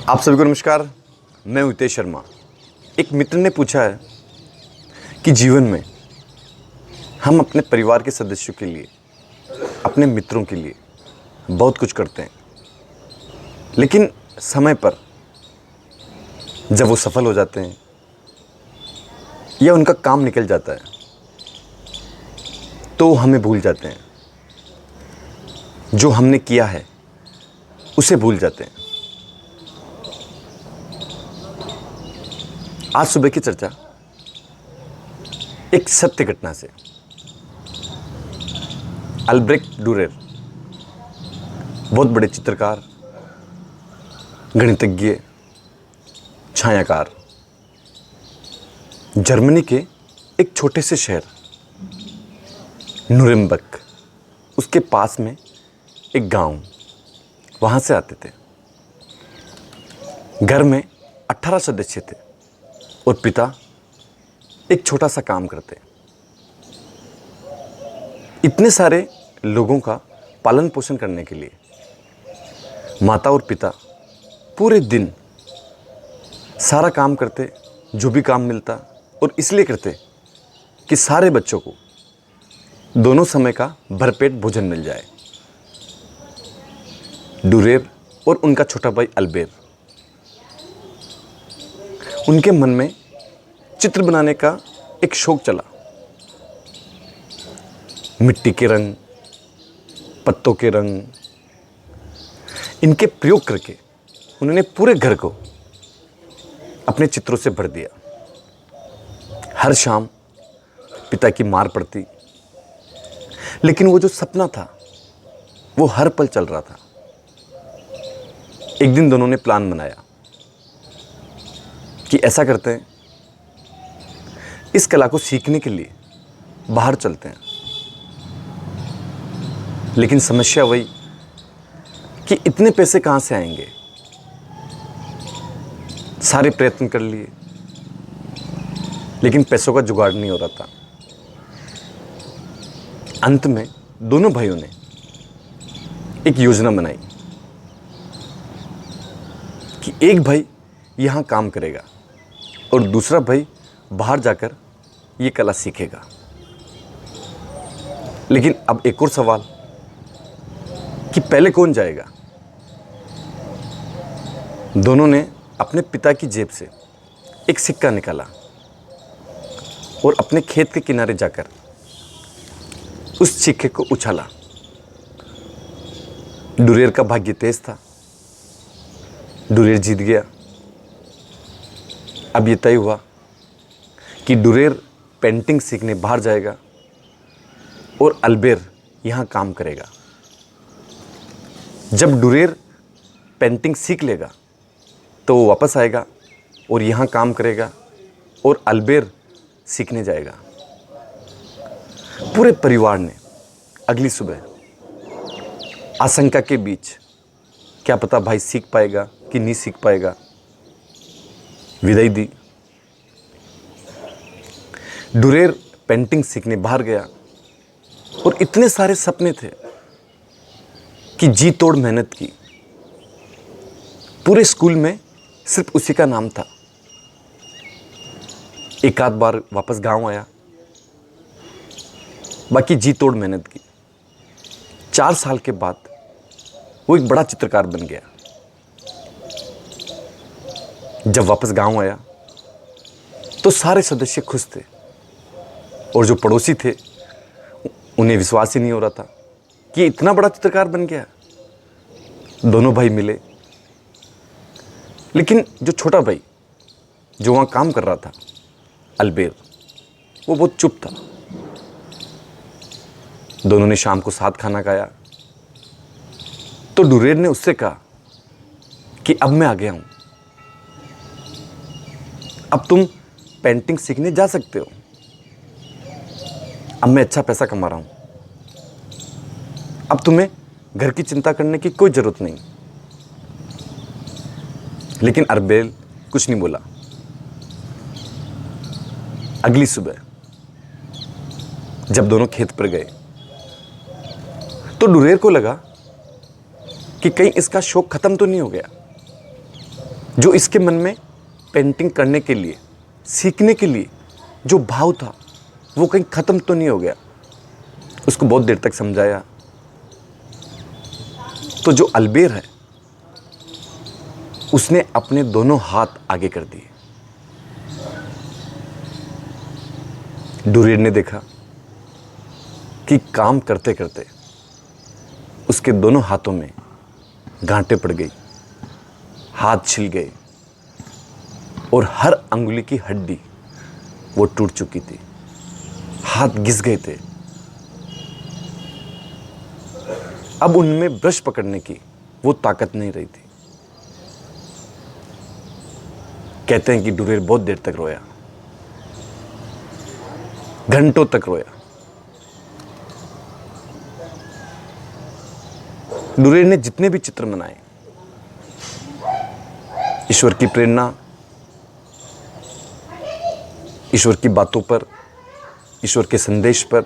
आप सभी को नमस्कार। मैं हितेश शर्मा। एक मित्र ने पूछा है कि जीवन में हम अपने परिवार के सदस्यों के लिए, अपने मित्रों के लिए बहुत कुछ करते हैं, लेकिन समय पर जब वो सफल हो जाते हैं या उनका काम निकल जाता है तो हमें भूल जाते हैं। जो हमने किया है उसे भूल जाते हैं। आज सुबह की चर्चा एक सत्य घटना से। अल्ब्रेक्ट डुरेर बहुत बड़े चित्रकार, गणितज्ञ, छायाकार, जर्मनी के एक छोटे से शहर नुरेम्बर्ग, उसके पास में एक गांव, वहां से आते थे। घर में 18 सदस्य थे और पिता एक छोटा सा काम करते। इतने सारे लोगों का पालन पोषण करने के लिए माता और पिता पूरे दिन सारा काम करते, जो भी काम मिलता, और इसलिए करते कि सारे बच्चों को दोनों समय का भरपेट भोजन मिल जाए। डुरेर और उनका छोटा भाई अल्बेर, उनके मन में चित्र बनाने का एक शौक चला। मिट्टी के रंग, पत्तों के रंग, इनके प्रयोग करके उन्होंने पूरे घर को अपने चित्रों से भर दिया। हर शाम पिता की मार पड़ती, लेकिन वो जो सपना था वो हर पल चल रहा था। एक दिन दोनों ने प्लान बनाया कि ऐसा करते हैं, इस कला को सीखने के लिए बाहर चलते हैं। लेकिन समस्या वही कि इतने पैसे कहां से आएंगे। सारे प्रयत्न कर लिए, लेकिन पैसों का जुगाड़ नहीं हो रहा था। अंत में दोनों भाइयों ने एक योजना बनाई कि एक भाई यहां काम करेगा और दूसरा भाई बाहर जाकर ये कला सीखेगा। लेकिन अब एक और सवाल कि पहले कौन जाएगा। दोनों ने अपने पिता की जेब से एक सिक्का निकाला और अपने खेत के किनारे जाकर उस सिक्के को उछाला। डुरेर का भाग्य तेज था, डुरेर जीत गया। अब ये तय हुआ कि डुरेर पेंटिंग सीखने बाहर जाएगा और अल्बेर यहाँ काम करेगा। जब डुरेर पेंटिंग सीख लेगा तो वो वापस आएगा और यहाँ काम करेगा और अल्बेर सीखने जाएगा। पूरे परिवार ने अगली सुबह आशंका के बीच, क्या पता भाई सीख पाएगा कि नहीं सीख पाएगा, विदाई दी। डुरेर पेंटिंग सीखने बाहर गया और इतने सारे सपने थे कि जी तोड़ मेहनत की। पूरे स्कूल में सिर्फ उसी का नाम था। एक आध बार वापस गांव आया, बाकी जी तोड़ मेहनत की। 4 साल के बाद वो एक बड़ा चित्रकार बन गया। जब वापस गांव आया तो सारे सदस्य खुश थे और जो पड़ोसी थे उन्हें विश्वास ही नहीं हो रहा था कि इतना बड़ा चित्रकार बन गया। दोनों भाई मिले, लेकिन जो छोटा भाई जो वहां काम कर रहा था, अल्बेर, वो बहुत चुप था। दोनों ने शाम को साथ खाना खाया तो डुरेर ने उससे कहा कि अब मैं आ गया हूं, अब तुम पेंटिंग सीखने जा सकते हो। अब मैं अच्छा पैसा कमा रहा हूं, अब तुम्हें घर की चिंता करने की कोई जरूरत नहीं। लेकिन अल्बेर कुछ नहीं बोला। अगली सुबह जब दोनों खेत पर गए तो डुरेर को लगा कि कहीं इसका शौक खत्म तो नहीं हो गया। जो इसके मन में पेंटिंग करने के लिए, सीखने के लिए जो भाव था वो कहीं ख़त्म तो नहीं हो गया। उसको बहुत देर तक समझाया तो जो अलबेर है उसने अपने दोनों हाथ आगे कर दिए। डुरेर ने देखा कि काम करते करते उसके दोनों हाथों में गांठें पड़ गई, हाथ छिल गए और हर अंगुली की हड्डी वो टूट चुकी थी, हाथ घिस गए थे। अब उनमें ब्रश पकड़ने की वो ताकत नहीं रही थी। कहते हैं कि डुरेर बहुत देर तक रोया, घंटों तक रोया। डुरेर ने जितने भी चित्र बनाए, ईश्वर की प्रेरणा, ईश्वर की बातों पर, ईश्वर के संदेश पर,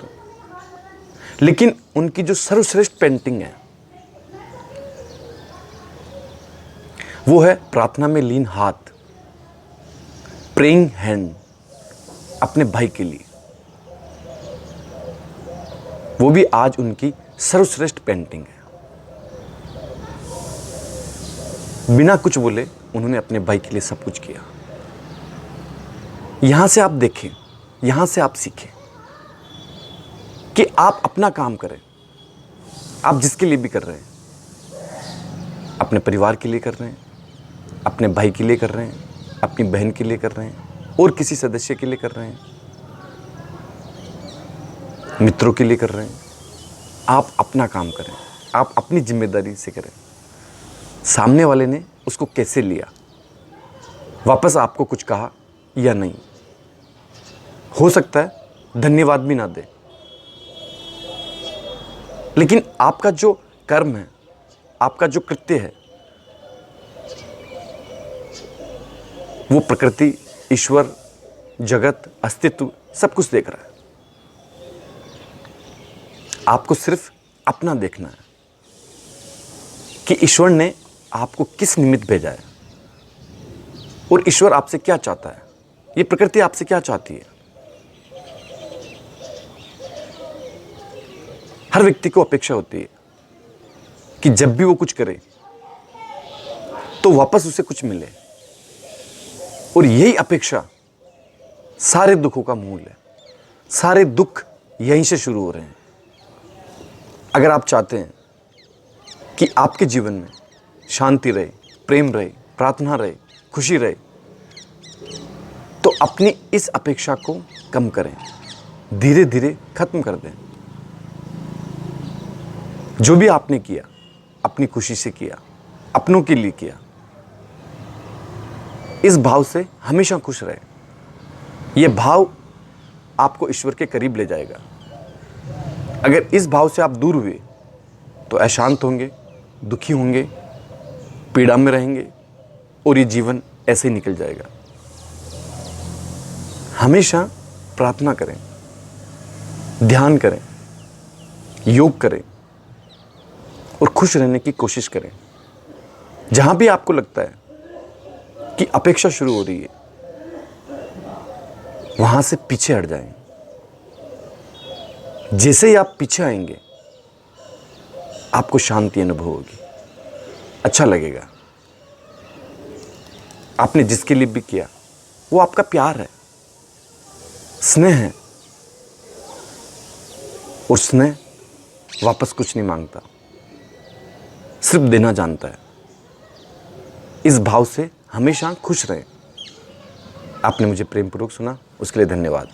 लेकिन उनकी जो सर्वश्रेष्ठ पेंटिंग है वो है प्रार्थना में लीन हाथ, प्रेइंग हैंड, अपने भाई के लिए। वो भी आज उनकी सर्वश्रेष्ठ पेंटिंग है। बिना कुछ बोले उन्होंने अपने भाई के लिए सब कुछ किया। यहां से आप देखें, यहां से आप सीखें कि आप अपना काम करें। आप जिसके लिए भी कर रहे हैं, अपने परिवार के लिए कर रहे हैं, अपने भाई के लिए कर रहे हैं, अपनी बहन के लिए कर रहे हैं, और किसी सदस्य के लिए कर रहे हैं, मित्रों के लिए कर रहे हैं। आप अपना काम करें, आप अपनी जिम्मेदारी से करें। सामने वाले ने उसको कैसे लिया, वापस आपको कुछ कहा या नहीं, हो सकता है धन्यवाद भी ना दे, लेकिन आपका जो कर्म है, आपका जो कृत्य है, वो प्रकृति, ईश्वर, जगत, अस्तित्व सब कुछ देख रहा है। आपको सिर्फ अपना देखना है कि ईश्वर ने आपको किस निमित्त भेजा है और ईश्वर आपसे क्या चाहता है, ये प्रकृति आपसे क्या चाहती है। हर व्यक्ति को अपेक्षा होती है कि जब भी वो कुछ करे तो वापस उसे कुछ मिले, और यही अपेक्षा सारे दुखों का मूल है। सारे दुख यहीं से शुरू हो रहे हैं। अगर आप चाहते हैं कि आपके जीवन में शांति रहे, प्रेम रहे, प्रार्थना रहे, खुशी रहे, तो अपनी इस अपेक्षा को कम करें, धीरे धीरे खत्म कर दें। जो भी आपने किया अपनी खुशी से किया, अपनों के लिए किया, इस भाव से हमेशा खुश रहे। यह भाव आपको ईश्वर के करीब ले जाएगा। अगर इस भाव से आप दूर हुए तो अशांत होंगे, दुखी होंगे, पीड़ा में रहेंगे, और ये जीवन ऐसे ही निकल जाएगा। हमेशा प्रार्थना करें, ध्यान करें, योग करें और खुश रहने की कोशिश करें। जहां भी आपको लगता है कि अपेक्षा शुरू हो रही है, वहां से पीछे हट जाएं। जैसे ही आप पीछे आएंगे, आपको शांति अनुभव होगी, अच्छा लगेगा। आपने जिसके लिए भी किया वो आपका प्यार है, स्नेह है, और स्नेह वापस कुछ नहीं मांगता, सिर्फ देना जानता है। इस भाव से हमेशा खुश रहें। आपने मुझे प्रेमपूर्वक सुना, उसके लिए धन्यवाद।